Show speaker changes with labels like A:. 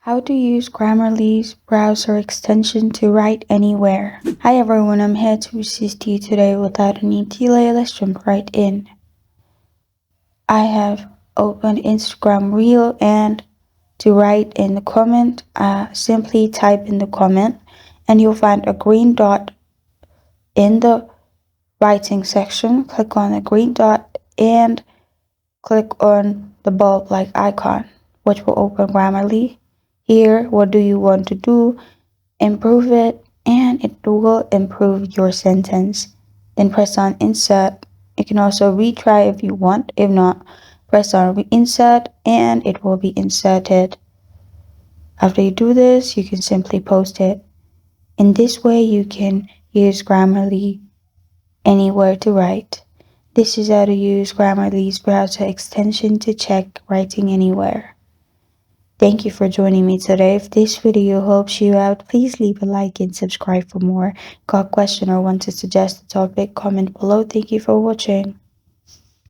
A: How to use Grammarly's browser extension to write anywhere. Hi everyone, I'm here to assist you today without any delay. Let's jump right in. I have opened Instagram Reel, and to write in the comment, simply type in the comment and you'll find a green dot in the writing section. Click on the green dot and click on the bulb-like icon, which will open Grammarly. Here, what do you want to do? Improve it, and it will improve your sentence. Then press on insert. You can also retry if you want. If not, press on insert and it will be inserted. After you do this, you can simply post it. In this way, you can use Grammarly anywhere to write. This is how to use Grammarly's browser extension to check writing anywhere. Thank you for joining me today. If this video helps you out, please leave a like and subscribe for more. Got a question or want to suggest a topic? Comment below. Thank you for watching.